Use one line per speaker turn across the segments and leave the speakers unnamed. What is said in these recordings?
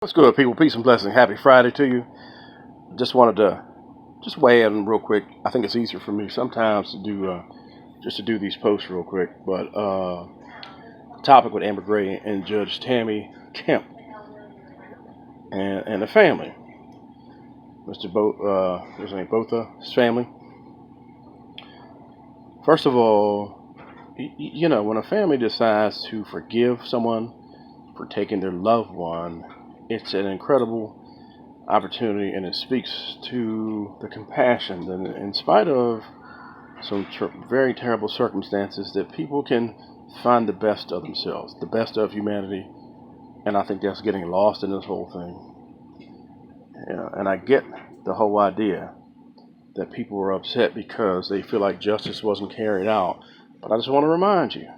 What's good, people? Peace and blessing. Happy Friday to you. Just wanted to weigh in real quick. I think it's easier for me sometimes to do these posts real quick. But topic with Amber Gray and Judge Tammy Kemp and the family, what's his name, Botha's family. First of all, when a family decides to forgive someone for taking their loved one, it's an incredible opportunity, and it speaks to the compassion that, in spite of some very terrible circumstances, that people can find the best of themselves, the best of humanity, and I think that's getting lost in this whole thing. And I get the whole idea that people were upset because they feel like justice wasn't carried out, but I just want to remind you,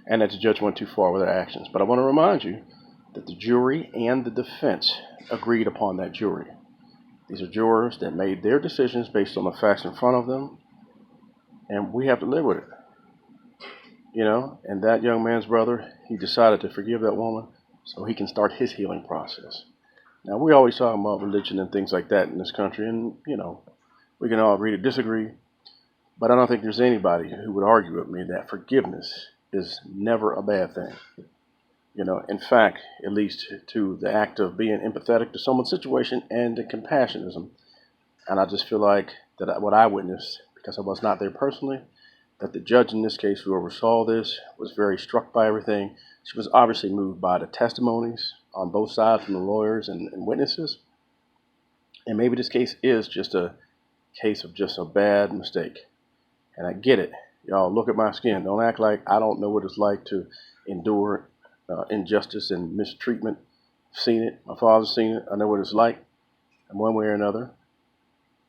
and that the judge went too far with their actions, but I want to remind you that the jury and the defense agreed upon that jury. These are jurors that made their decisions based on the facts in front of them, and we have to live with it. And that young man's brother, he decided to forgive that woman so he can start his healing process. Now, we always talk about religion and things like that in this country, and, we can all agree to disagree, but I don't think there's anybody who would argue with me that forgiveness is never a bad thing. In fact, it leads to the act of being empathetic to someone's situation and the compassionism. And I just feel like that what I witnessed, because I was not there personally, that the judge in this case who oversaw this was very struck by everything. She was obviously moved by the testimonies on both sides from the lawyers and witnesses. And maybe this case is just a case of just a bad mistake. And I get it. Y'all, look at my skin. Don't act like I don't know what it's like to endure injustice and mistreatment. I've seen it. My father's seen it. I know what it's like in one way or another.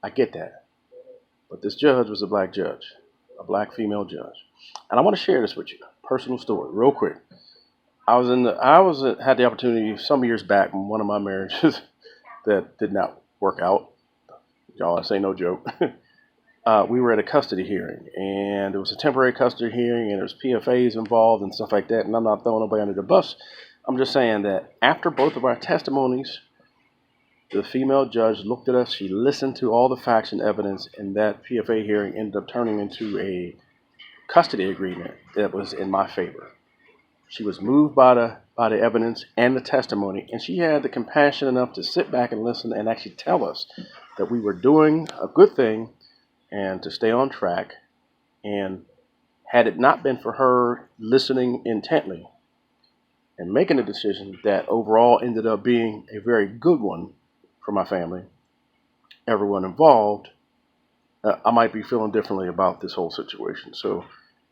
I get that. But this judge was a black judge, a black female judge. And I want to share this with you. Personal story, real quick. I had the opportunity some years back in one of my marriages that did not work out. Y'all, I say no joke. We were at a custody hearing, and it was a temporary custody hearing, and there was PFAs involved and stuff like that, and I'm not throwing nobody under the bus. I'm just saying that after both of our testimonies, the female judge looked at us, she listened to all the facts and evidence, and that PFA hearing ended up turning into a custody agreement that was in my favor. She was moved by the evidence and the testimony, and she had the compassion enough to sit back and listen and actually tell us that we were doing a good thing and to stay on track. And had it not been for her listening intently and making a decision that overall ended up being a very good one for my family, everyone involved, I might be feeling differently about this whole situation. So,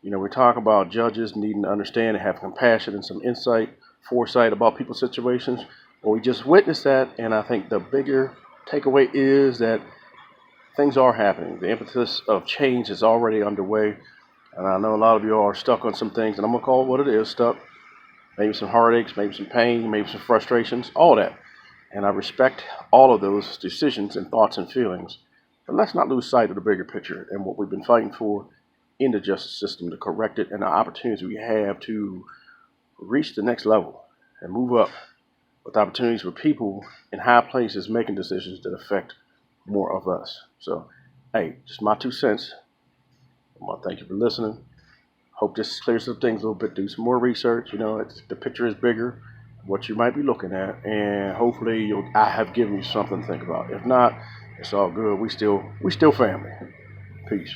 we talk about judges needing to understand and have compassion and some insight, foresight about people's situations. Well, we just witnessed that, and I think the bigger takeaway is that things are happening. The impetus of change is already underway. And I know a lot of you are stuck on some things, and I'm going to call it what it is, stuck. Maybe some heartaches, maybe some pain, maybe some frustrations, all that. And I respect all of those decisions and thoughts and feelings. But let's not lose sight of the bigger picture and what we've been fighting for in the justice system to correct it, and the opportunities we have to reach the next level and move up with opportunities for people in high places making decisions that affect more of us. So, hey, just my 2 cents. I want to thank you for listening. Hope this clears up things a little bit. Do some more research. The picture is bigger, what you might be looking at, and hopefully I have given you something to think about. If not, it's all good. We still family. Peace.